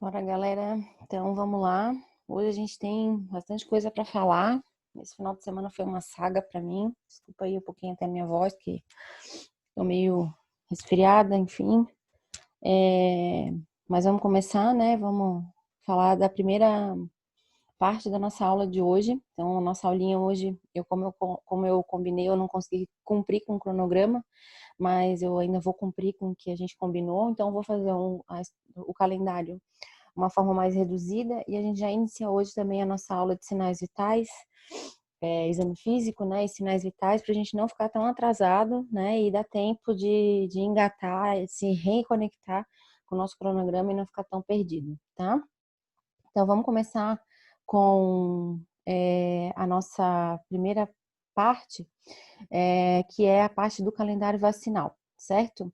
Bora, galera. Então, vamos lá. Hoje a gente tem bastante coisa para falar. Esse final de semana foi uma saga para mim. Desculpa aí um pouquinho até a minha voz, que tô meio resfriada, enfim. Mas vamos começar, né? Vamos falar da primeira parte da nossa aula de hoje. Então, a nossa aulinha hoje, como eu combinei, eu não consegui cumprir com o cronograma, mas eu ainda vou cumprir com o que a gente combinou. Então, eu vou fazer o calendário uma forma mais reduzida, e a gente já inicia hoje também a nossa aula de sinais vitais, exame físico, né, e sinais vitais, para a gente não ficar tão atrasado, né, e dar tempo de engatar, se reconectar com o nosso cronograma e não ficar tão perdido, tá? Então, vamos começar com a nossa primeira parte, que é a parte do calendário vacinal, certo?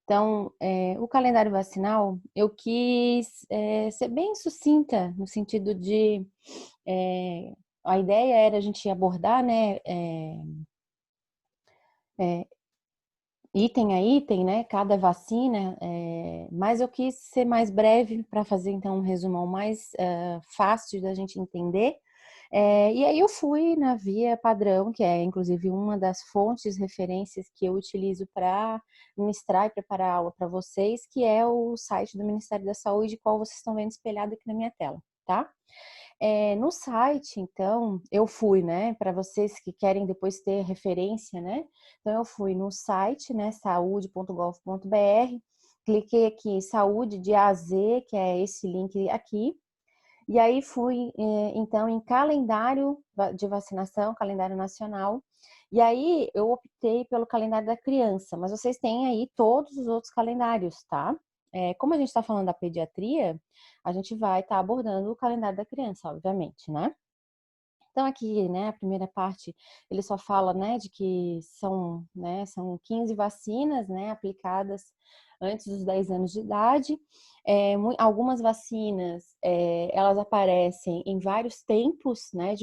Então, o calendário vacinal, eu quis ser bem sucinta, no sentido de a ideia era a gente abordar, né, é, item a item, né, cada vacina, mas eu quis ser mais breve para fazer então um resumão mais fácil da gente entender. E aí eu fui na via padrão, que é inclusive uma das fontes, referências que eu utilizo para ministrar e preparar a aula para vocês, que é o site do Ministério da Saúde, qual vocês estão vendo espelhado aqui na minha tela, tá? No site, então, eu fui, né, para vocês que querem depois ter referência, né? Então, eu fui no site, né, saude.gov.br, cliquei aqui saúde de A a Z, que é esse link aqui, e aí fui, então, em calendário de vacinação, calendário nacional, e aí eu optei pelo calendário da criança, mas vocês têm aí todos os outros calendários, tá? Como a gente está falando da pediatria, a gente vai estar abordando o calendário da criança, obviamente, né? Então aqui, né, a primeira parte, ele só fala, né, de que são 15 vacinas, né, aplicadas antes dos 10 anos de idade. Algumas vacinas, elas aparecem em vários tempos, né,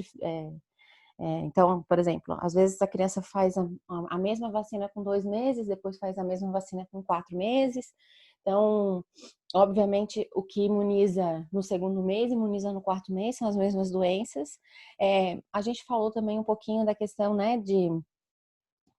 então, por exemplo, às vezes a criança faz a mesma vacina com 2 meses, depois faz a mesma vacina com 4 meses. Então, obviamente, o que imuniza no segundo mês, imuniza no quarto mês, são as mesmas doenças. A gente falou também um pouquinho da questão, né, de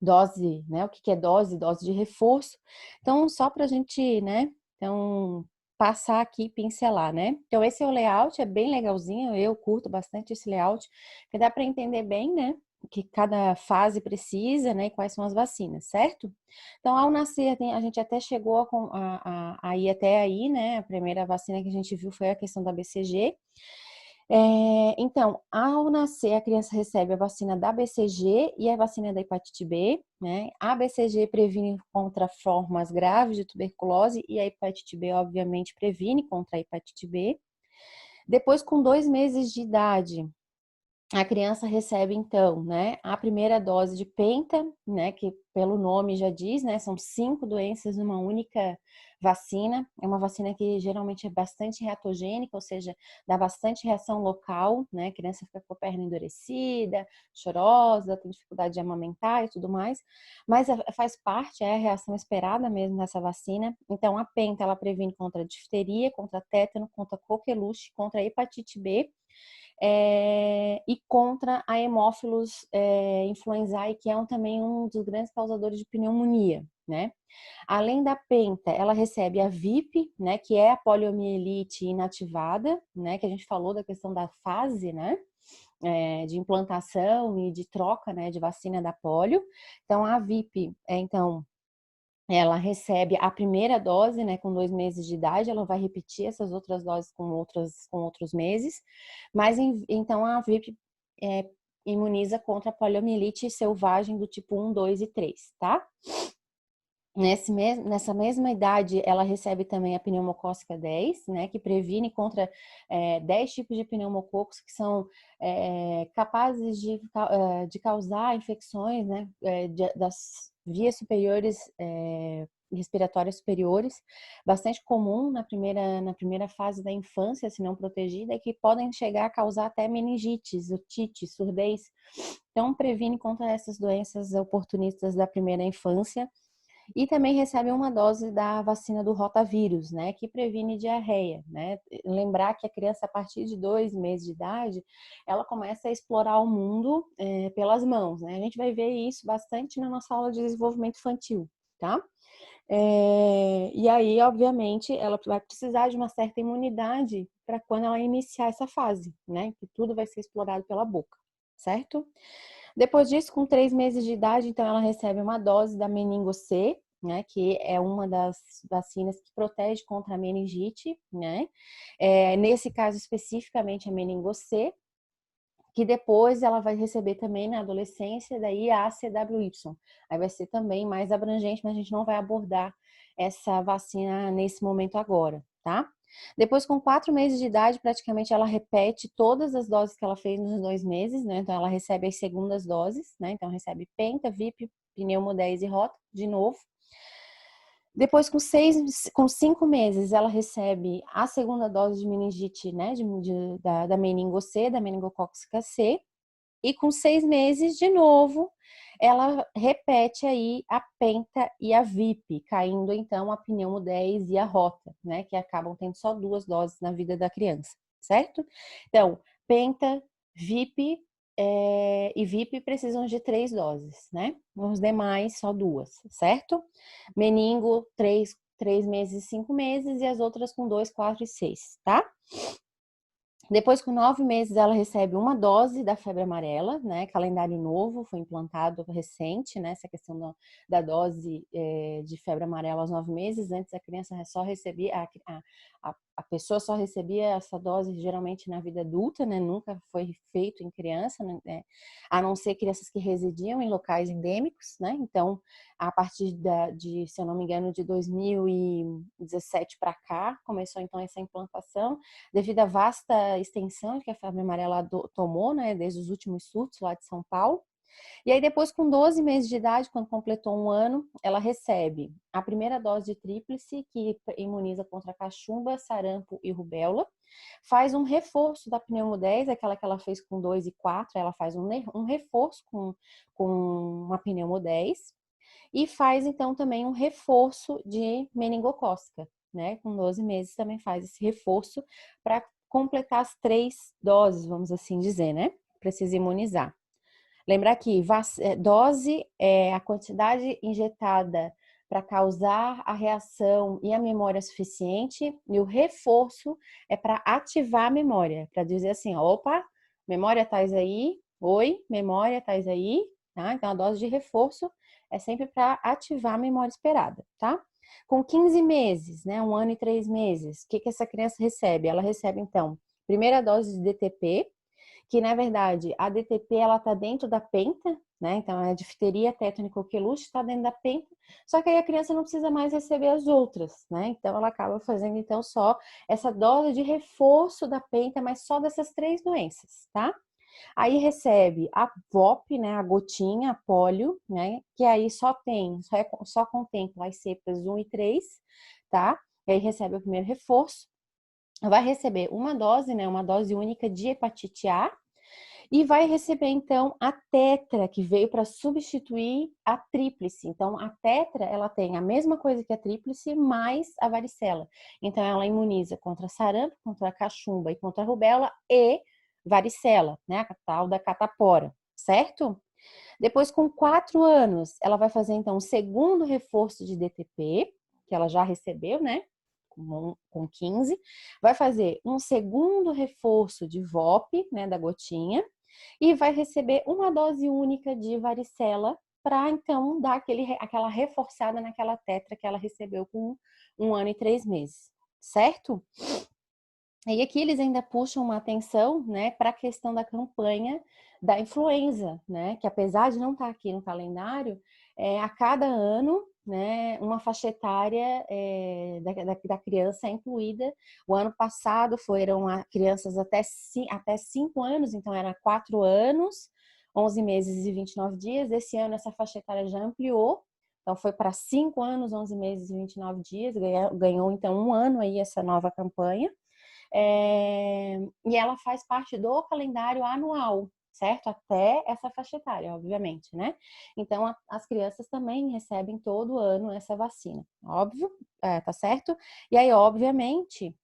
dose, né, o que é dose de reforço. Então, só para a gente, né, então, passar aqui e pincelar, né? Então, esse é o layout, é bem legalzinho, eu curto bastante esse layout, que dá para entender bem, né, o que cada fase precisa, né, e quais são as vacinas, certo? Então, ao nascer, a gente até chegou a ir até aí, né, a primeira vacina que a gente viu foi a questão da BCG. Então, ao nascer, a criança recebe a vacina da BCG e a vacina da hepatite B, né? A BCG previne contra formas graves de tuberculose e a hepatite B, obviamente, previne contra a hepatite B. Depois, com 2 meses de idade, a criança recebe, então, né, a primeira dose de penta, né, que pelo nome já diz, né, são 5 doenças numa única vacina. É uma vacina que geralmente é bastante reatogênica, ou seja, dá bastante reação local, né, a criança fica com a perna endurecida, chorosa, tem dificuldade de amamentar e tudo mais, mas faz parte, é a reação esperada mesmo dessa vacina. Então, a penta, ela previne contra a difteria, contra tétano, contra coqueluche, contra a hepatite B, e contra a Haemophilus influenzae, que é também um dos grandes causadores de pneumonia, né? Além da penta, ela recebe a VIP, né, que é a poliomielite inativada, né, que a gente falou da questão da fase, né, de implantação e de troca, né, de vacina da polio. Então, a VIP, então, ela recebe a primeira dose, né, com 2 meses de idade, ela vai repetir essas outras doses com outros meses, mas então a VIP imuniza contra a poliomielite selvagem do tipo 1, 2 e 3, tá? Nessa mesma idade, ela recebe também a pneumocócica 10, né, que previne contra 10 tipos de pneumococos que são capazes de causar infecções, né, das vias superiores, respiratórias superiores, bastante comum na primeira fase da infância, se não protegida, e que podem chegar a causar até meningites, otite, surdez. Então, previne contra essas doenças oportunistas da primeira infância. E também recebe uma dose da vacina do rotavírus, né, que previne diarreia, né? Lembrar que a criança, a partir de 2 meses de idade, ela começa a explorar o mundo pelas mãos, né? A gente vai ver isso bastante na nossa aula de desenvolvimento infantil, tá? E aí, obviamente, ela vai precisar de uma certa imunidade para quando ela iniciar essa fase, né? Que tudo vai ser explorado pela boca, certo? Depois disso, com 3 meses de idade, então ela recebe uma dose da meningo C, né? Que é uma das vacinas que protege contra a meningite, né? Nesse caso, especificamente a meningo C, que depois ela vai receber também na adolescência, daí a ACWY. Aí vai ser também mais abrangente, mas a gente não vai abordar essa vacina nesse momento agora, tá? Depois, com 4 meses de idade, praticamente ela repete todas as doses que ela fez nos 2 meses, né? Então, ela recebe as segundas doses, né? Então, recebe Penta, VIP, Pneumo 10 e Rota, de novo. Depois, com 5 meses, ela recebe a segunda dose de meningite, né? Da meningo C, da meningocócica C. E com 6 meses, de novo, ela repete aí a Penta e a VIP, caindo então a Pneumo 10 e a Rota, né? Que acabam tendo só 2 doses na vida da criança, certo? Então, Penta, VIP e VIP precisam de 3 doses, né? Os demais, só 2, certo? Meningo, 3 meses e 5 meses, e as outras com 2, 4 e 6, tá? Depois, com 9 meses, ela recebe uma dose da febre amarela, né? Calendário novo, foi implantado recente, né? Essa questão da dose de febre amarela aos 9 meses. Antes, a criança só recebia, a pessoa só recebia essa dose geralmente na vida adulta, né? Nunca foi feito em criança, né? A não ser crianças que residiam em locais endêmicos, né? Então, a partir se eu não me engano, de 2017 para cá, começou então essa implantação, devido à vasta extensão que a febre amarela tomou, né, desde os últimos surtos lá de São Paulo. E aí depois, com 12 meses de idade, quando completou 1 ano, ela recebe a primeira dose de tríplice, que imuniza contra cachumba, sarampo e rubéola. Faz um reforço da pneumo 10, aquela que ela fez com 2 e 4, ela faz um reforço com uma pneumo 10. E faz, então, também um reforço de meningocócica, né? Com 12 meses também faz esse reforço para completar as 3 doses, vamos assim dizer, né? Precisa imunizar. Lembrar que dose é a quantidade injetada para causar a reação e a memória suficiente, e o reforço é para ativar a memória, para dizer assim, opa, memória tais aí, oi, memória tais aí, tá? Então a dose de reforço é sempre para ativar a memória esperada, tá? Com 15 meses, né, 1 ano e 3 meses, o que essa criança recebe? Ela recebe, então, primeira dose de DTP, que na verdade a DTP ela está dentro da penta, né? Então a difteria, tétano e coqueluche está dentro da penta, só que aí a criança não precisa mais receber as outras, né? Então ela acaba fazendo então só essa dose de reforço da penta, mas só dessas 3 doenças, tá? Aí recebe a VOP, né, a gotinha, a polio, né, que aí só contempla as cepas 1 e 3, tá? E aí recebe o primeiro reforço, vai receber uma dose, né, uma dose única de hepatite A, e vai receber então a tetra, que veio para substituir a tríplice. Então a tetra, ela tem a mesma coisa que a tríplice, mais a varicela. Então ela imuniza contra sarampo, contra a cachumba e contra a rubéola e varicela, né, a tal da catapora, certo? Depois, com 4 anos, ela vai fazer então o segundo reforço de DTP, que ela já recebeu, né? Com 15, vai fazer um segundo reforço de VOP, né, da gotinha, e vai receber uma dose única de varicela para então dar aquela reforçada naquela tetra que ela recebeu com 1 ano e 3 meses, certo? E aqui eles ainda puxam uma atenção, né, para a questão da campanha da influenza, né, que apesar de não estar aqui no calendário, a cada ano, né, uma faixa etária da criança é incluída. O ano passado foram crianças até 5 anos, então era 4 anos, 11 meses e 29 dias. Esse ano essa faixa etária já ampliou, então foi para 5 anos, 11 meses e 29 dias, ganhou então 1 ano aí essa nova campanha. E ela faz parte do calendário anual, certo? Até essa faixa etária, obviamente, né? Então, as crianças também recebem todo ano essa vacina, óbvio, tá certo? E aí, obviamente,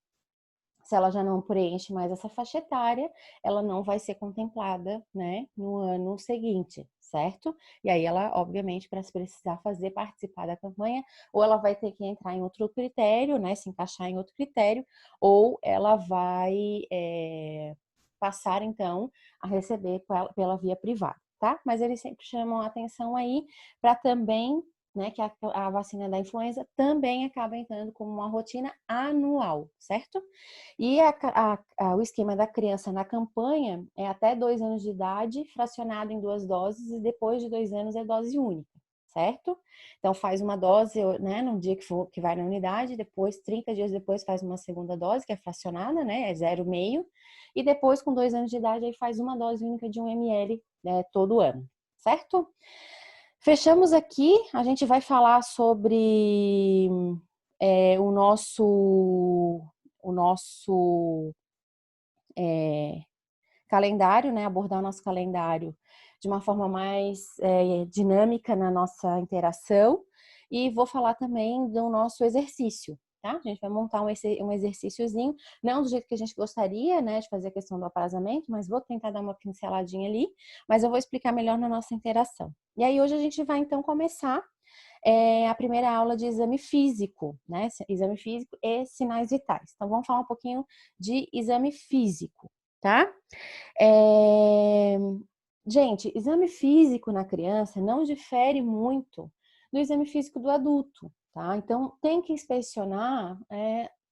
se ela já não preenche mais essa faixa etária, ela não vai ser contemplada, né, no ano seguinte, certo? E aí ela, obviamente, para se precisar participar da campanha, ou ela vai ter que entrar em outro critério, né, se encaixar em outro critério, ou ela vai passar, então, a receber pela via privada, tá? Mas eles sempre chamam a atenção aí para também, né, que a vacina da influenza também acaba entrando como uma rotina anual, certo? E o esquema da criança na campanha é até 2 anos de idade, fracionado em 2 doses, e depois de 2 anos é dose única, certo? Então faz uma dose, né, no dia que vai na unidade, depois, 30 dias depois, faz uma segunda dose, que é fracionada, né, é 0,5, e depois, com 2 anos de idade, aí faz uma dose única de 1 ml, né, todo ano, certo? Fechamos aqui, a gente vai falar sobre o nosso calendário, né? Abordar o nosso calendário de uma forma mais dinâmica na nossa interação. E vou falar também do nosso exercício, tá? A gente vai montar um exercíciozinho, não do jeito que a gente gostaria, né, de fazer a questão do aprazamento, mas vou tentar dar uma pinceladinha ali, mas eu vou explicar melhor na nossa interação. E aí hoje a gente vai então começar a primeira aula de exame físico, né? Exame físico e sinais vitais. Então vamos falar um pouquinho de exame físico, tá? Gente, exame físico na criança não difere muito do exame físico do adulto, tá? Então, tem que inspecionar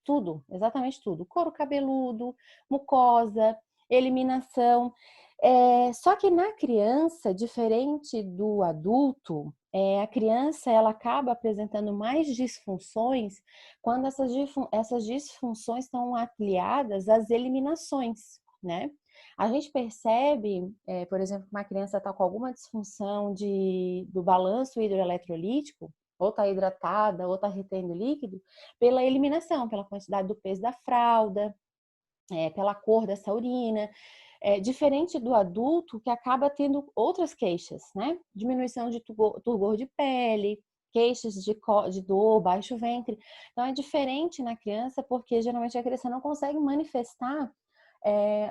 tudo, exatamente tudo. Couro cabeludo, mucosa, eliminação. Só que na criança, diferente do adulto, a criança ela acaba apresentando mais disfunções quando essas disfunções estão aliadas às eliminações, né? A gente percebe, por exemplo, que uma criança está com alguma disfunção do balanço hidroeletrolítico, ou está hidratada, ou está retendo líquido, pela eliminação, pela quantidade do peso da fralda, pela cor dessa urina. Diferente do adulto, que acaba tendo outras queixas, né? Diminuição de turgor de pele, queixas de dor, baixo ventre. Então, é diferente na criança, porque geralmente a criança não consegue manifestar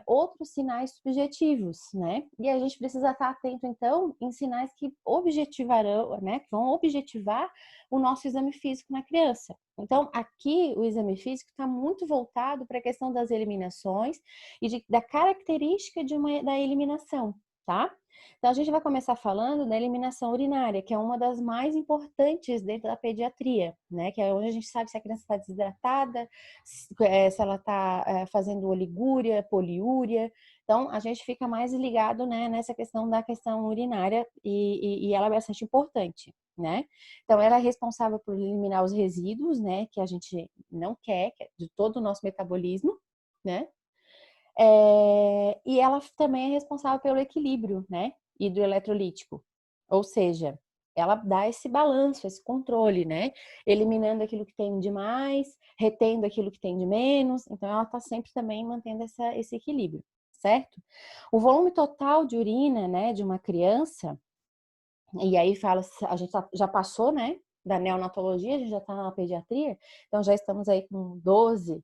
outros sinais subjetivos, né? E a gente precisa estar atento, então, em sinais que objetivarão, né? Que vão objetivar o nosso exame físico na criança. Então, aqui o exame físico está muito voltado para a questão das eliminações e da característica da eliminação, tá? Então, a gente vai começar falando da eliminação urinária, que é uma das mais importantes dentro da pediatria, né? Que é onde a gente sabe se a criança está desidratada, se ela está fazendo oligúria, poliúria. Então, a gente fica mais ligado, né, nessa questão da questão urinária e ela é bastante importante, né? Então, ela é responsável por eliminar os resíduos, né, que a gente não quer, de todo o nosso metabolismo, né? E ela também é responsável pelo equilíbrio, né, hidroeletrolítico. Ou seja, ela dá esse balanço, esse controle, né? Eliminando aquilo que tem de mais, retendo aquilo que tem de menos. Então, ela está sempre também mantendo esse equilíbrio, certo? O volume total de urina, né, de uma criança, e aí fala, a gente já passou, né, da neonatologia, a gente já está na pediatria, então já estamos aí com 12,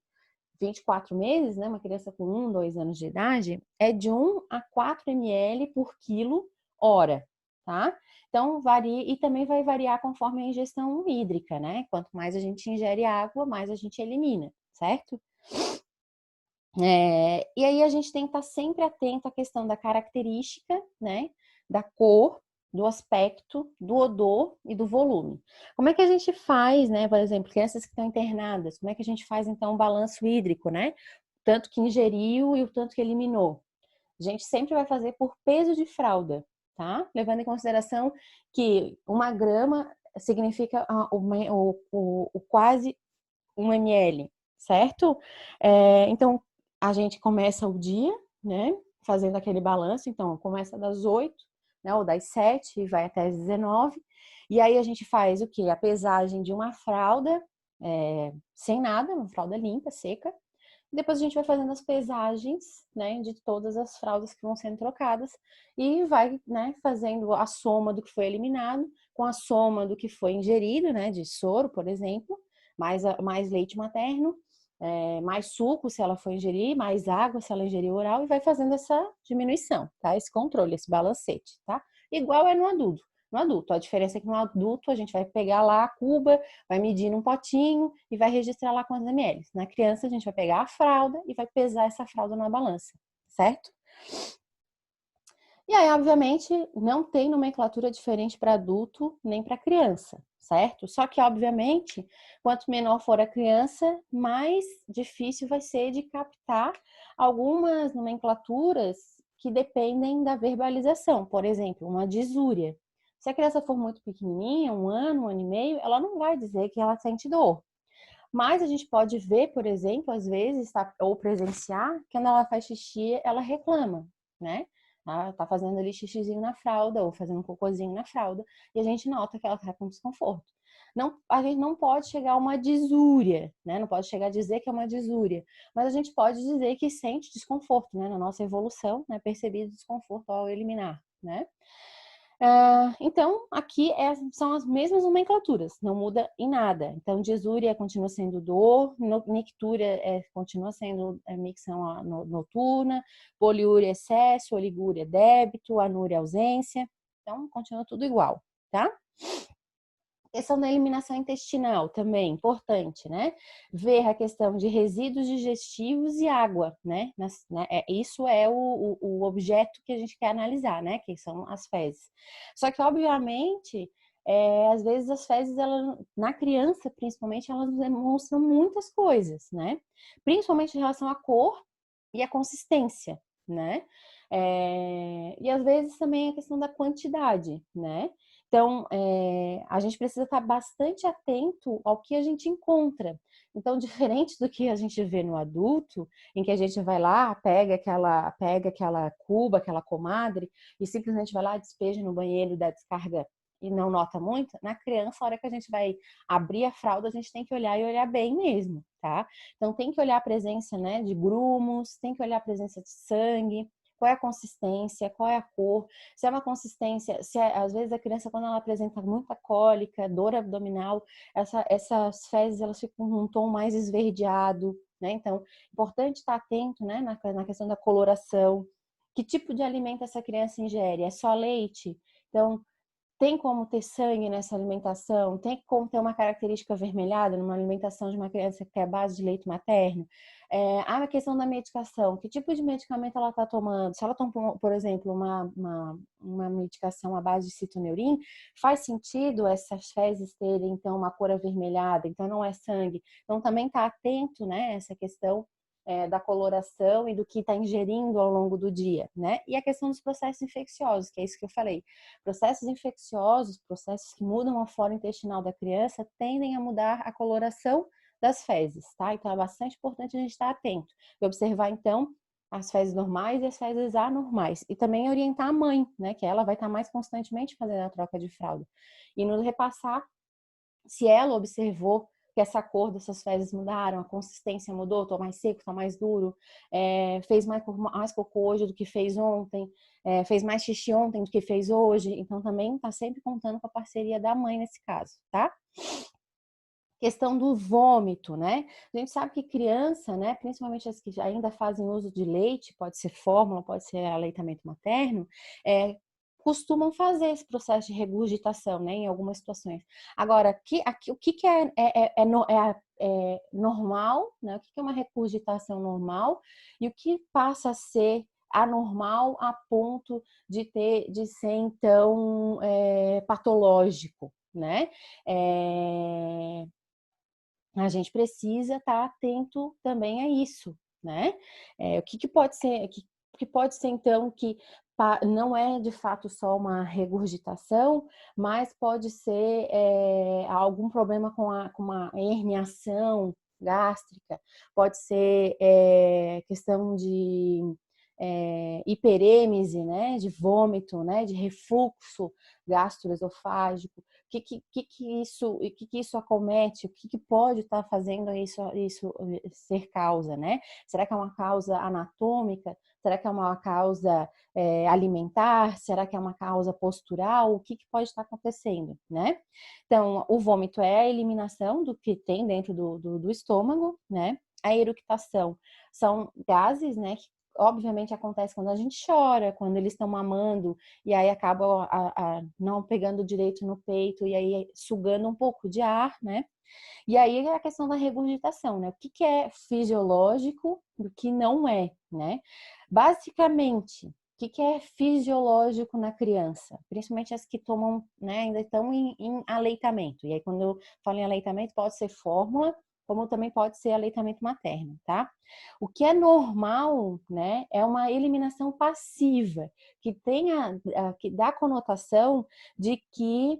24 meses, né, uma criança com 1, 2 anos de idade, é de 1 a 4 ml por quilo hora, tá? Então, varia, e também vai variar conforme a ingestão hídrica, né? Quanto mais a gente ingere água, mais a gente elimina, certo? E aí a gente tem que estar sempre atento à questão da característica, né? Da cor, do aspecto, do odor e do volume. Como é que a gente faz, né? Por exemplo, crianças que estão internadas, como é que a gente faz então o balanço hídrico, né? Tanto que ingeriu e o tanto que eliminou. A gente sempre vai fazer por peso de fralda, tá? Levando em consideração que 1 grama significa o quase 1 ml, certo? Então, a gente começa o dia, né? Fazendo aquele balanço. Então, começa das 8, né? Ou das 7 e vai até as 19. E aí a gente faz o quê? A pesagem de uma fralda sem nada, uma fralda limpa, seca, Depois a gente vai fazendo as pesagens, né, de todas as fraldas que vão sendo trocadas e vai, né, fazendo a soma do que foi eliminado com a soma do que foi ingerido, né, de soro, por exemplo, mais leite materno, mais suco se ela for ingerir, mais água se ela ingerir oral, e vai fazendo essa diminuição, tá? Esse controle, esse balancete, tá? Igual é no adulto. No adulto, a diferença é que no adulto a gente vai pegar lá a cuba, vai medir num potinho e vai registrar lá quantos ml. Na criança, a gente vai pegar a fralda e vai pesar essa fralda na balança, certo? E aí, obviamente, não tem nomenclatura diferente para adulto nem para criança, certo? Só que, obviamente, quanto menor for a criança, mais difícil vai ser de captar algumas nomenclaturas que dependem da verbalização. Por exemplo, uma disúria. Se a criança for muito pequenininha, 1 ano e meio, ela não vai dizer que ela sente dor. Mas a gente pode ver, por exemplo, às vezes, ou presenciar, que quando ela faz xixi, ela reclama, né? Ela tá fazendo ali xixizinho na fralda ou fazendo um cocôzinho na fralda e a gente nota que ela tá com desconforto. Não, a gente não pode chegar a uma disúria, né? Não pode chegar a dizer que é uma disúria, mas a gente pode dizer que sente desconforto, né? Na nossa evolução, né? Percebido desconforto ao eliminar, né? Então, aqui são as mesmas nomenclaturas, não muda em nada. Então, disúria continua sendo dor, nictúria continua sendo micção noturna, poliúria excesso, oligúria débito, anúria ausência. Então, continua tudo igual, tá? Questão da eliminação intestinal também, importante, né? Ver a questão de resíduos digestivos e água, né? Isso é o objeto que a gente quer analisar, né? Que são as fezes. Só que, obviamente, às vezes as fezes, na criança, principalmente, elas demonstram muitas coisas, né? Principalmente em relação à cor e à consistência, né? E às vezes também a questão da quantidade, né? Então, a gente precisa estar bastante atento ao que a gente encontra. Então, diferente do que a gente vê no adulto, em que a gente vai lá, pega aquela cuba, aquela comadre, e simplesmente vai lá, despeja no banheiro, dá descarga e não nota muito, na criança, a hora que a gente vai abrir a fralda, a gente tem que olhar e olhar bem mesmo, tá? Então, tem que olhar a presença, né, de grumos, tem que olhar a presença de sangue, qual é a consistência, qual é a cor, se é uma consistência, às vezes a criança, quando ela apresenta muita cólica, dor abdominal, essas fezes elas ficam com um tom mais esverdeado, né? Então, importante estar atento, né, na questão da coloração. Que tipo de alimento essa criança ingere? É só leite? Então, tem como ter sangue nessa alimentação? Tem como ter uma característica avermelhada numa alimentação de uma criança que é a base de leite materno? A questão da medicação. Que tipo de medicamento ela está tomando? Se ela toma, por exemplo, uma medicação à base de citoneurin, faz sentido essas fezes terem, então, uma cor avermelhada? Então, não é sangue. Então, também está atento, né, essa questão da coloração e do que está ingerindo ao longo do dia, né? E a questão dos processos infecciosos, que é isso que eu falei. Processos infecciosos, processos que mudam a flora intestinal da criança, tendem a mudar a coloração das fezes, tá? Então é bastante importante a gente estar atento e observar, então, as fezes normais e as fezes anormais. E também orientar a mãe, né? Que ela vai estar mais constantemente fazendo a troca de fralda. E nos repassar se ela observou que essa cor dessas fezes mudaram, a consistência mudou, tô mais seco, tá mais duro, fez mais cocô hoje do que fez ontem, fez mais xixi ontem do que fez hoje. Então também tá sempre contando com a parceria da mãe nesse caso, tá? Questão do vômito, né? A gente sabe que criança, né, principalmente as que ainda fazem uso de leite, pode ser fórmula, pode ser aleitamento materno, costumam fazer esse processo de regurgitação, né, em algumas situações. Agora, o que é normal, né? O que é uma regurgitação normal e o que passa a ser anormal a ponto de ser então patológico, né? A gente precisa estar atento também a isso, né? O que pode ser, que pode ser então que não é de fato só uma regurgitação, mas pode ser algum problema com uma herniação gástrica, pode ser questão de hiperêmese, né, de vômito, né, de refluxo gastroesofágico, que isso acomete, o que pode estar fazendo isso ser causa, né? Será que é uma causa anatômica? Será que é uma causa alimentar? Será que é uma causa postural? O que pode estar acontecendo, né? Então, o vômito é a eliminação do que tem dentro do estômago, né? A eructação são gases, né? Que obviamente acontece quando a gente chora, quando eles estão mamando e aí acaba não pegando direito no peito e aí sugando um pouco de ar, né? E aí é a questão da regurgitação, né? O que é fisiológico e o que não é, né? Basicamente, o que é fisiológico na criança? Principalmente as que tomam, né, ainda estão em aleitamento. E aí, quando eu falo em aleitamento, pode ser fórmula, como também pode ser aleitamento materno, tá? O que é normal, né, é uma eliminação passiva, que que dá a conotação de que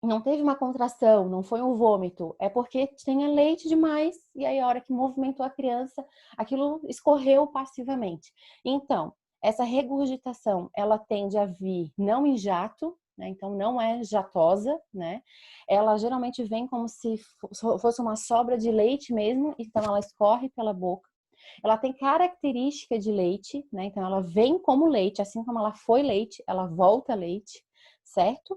não teve uma contração, não foi um vômito, é porque tinha leite demais e aí a hora que movimentou a criança, aquilo escorreu passivamente. Então, essa regurgitação, ela tende a vir não em jato, né? Então não é jatosa, né? Ela geralmente vem como se fosse uma sobra de leite mesmo, então ela escorre pela boca. Ela tem característica de leite, né? Então ela vem como leite, assim como ela foi leite, ela volta leite, certo?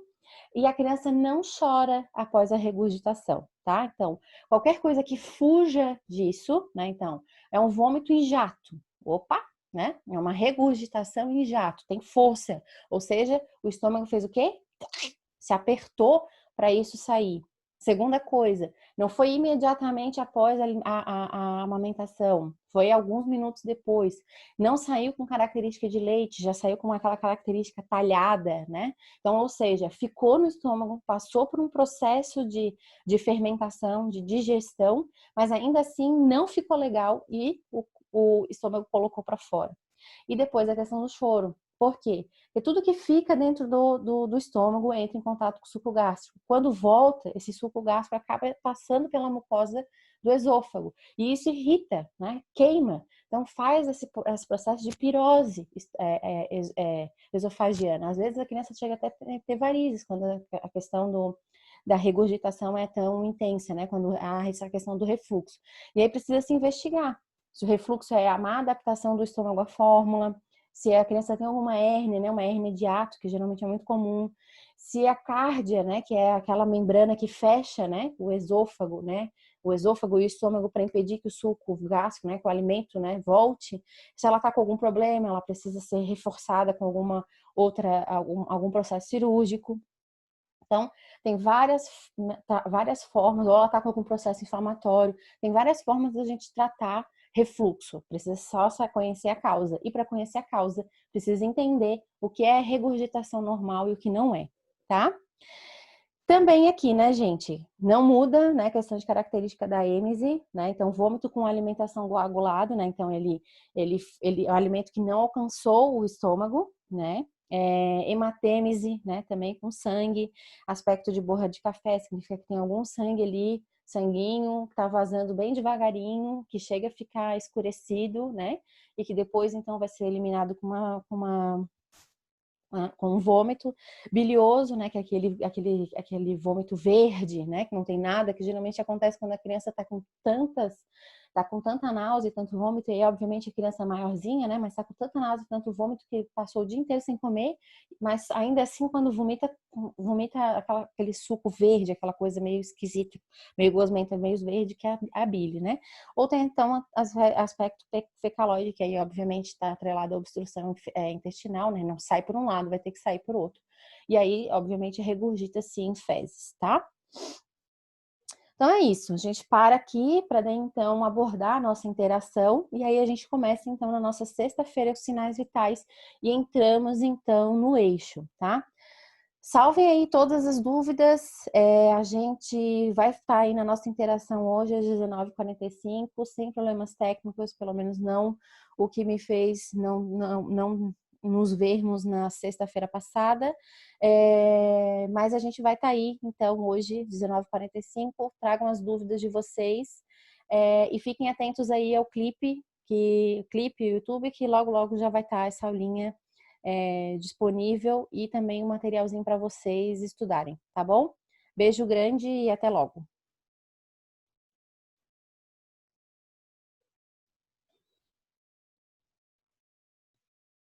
E a criança não chora após a regurgitação, tá? Então, qualquer coisa que fuja disso, né? Então, é um vômito em jato. Opa, né? É uma regurgitação em jato, tem força. Ou seja, o estômago fez o quê? Se apertou para isso sair. Segunda coisa, não foi imediatamente após a amamentação, foi alguns minutos depois. Não saiu com característica de leite, já saiu com aquela característica talhada, né? Então, ou seja, ficou no estômago, passou por um processo de fermentação, de digestão, mas ainda assim não ficou legal e o estômago colocou para fora. E depois a questão do choro. Por quê? Porque tudo que fica dentro do estômago entra em contato com o suco gástrico. Quando volta, esse suco gástrico acaba passando pela mucosa do esôfago. E isso irrita, né? Queima. Então faz esse processo de pirose esofagiana. Às vezes a criança chega até a ter varizes, quando a questão da regurgitação é tão intensa, né? Quando há essa questão do refluxo. E aí precisa se investigar. Se o refluxo é a má adaptação do estômago à fórmula, se a criança tem alguma hérnia, né, uma hérnia de hiato, que geralmente é muito comum, se a cárdia, né, que é aquela membrana que fecha, né, o esôfago e o estômago para impedir que o suco gástrico, né, que o alimento, né, volte, se ela está com algum problema, ela precisa ser reforçada com algum processo cirúrgico. Então, tem várias formas, ou ela está com algum processo inflamatório, tem várias formas da gente tratar refluxo. Precisa só conhecer a causa. E para conhecer a causa, precisa entender o que é regurgitação normal e o que não é, tá? Também aqui, né, gente, não muda, né, questão de característica da êmese, né, então vômito com alimentação coagulada, né, então ele é um alimento que não alcançou o estômago, né, hematêmese, né, também com sangue, aspecto de borra de café, significa que tem algum sangue ali, sanguinho, que tá vazando bem devagarinho, que chega a ficar escurecido, né, e que depois, então, vai ser eliminado com um vômito bilioso, né, que é aquele vômito verde, né, que não tem nada, que geralmente acontece quando a criança tá com tanta náusea e tanto vômito, e obviamente a criança é maiorzinha, né, mas tá com tanta náusea e tanto vômito que passou o dia inteiro sem comer, mas ainda assim quando vomita aquele suco verde, aquela coisa meio esquisita, meio gosmenta, meio verde, que é a bile, né. Ou tem então aspecto fecaloide, que aí obviamente está atrelado à obstrução intestinal, né, não sai por um lado, vai ter que sair por outro. E aí, obviamente, regurgita-se em fezes, tá? Então é isso, a gente para aqui para daí então abordar a nossa interação e aí a gente começa então na nossa sexta-feira os sinais vitais e entramos então no eixo, tá? Salvem aí todas as dúvidas, a gente vai estar aí na nossa interação hoje às 19h45, sem problemas técnicos, pelo menos não o que me fez não nos vermos na sexta-feira passada, mas a gente vai estar aí, então, hoje, 19h45, tragam as dúvidas de vocês e fiquem atentos aí ao clipe, o YouTube, que logo já vai estar essa aulinha disponível e também um materialzinho para vocês estudarem, tá bom? Beijo grande e até logo.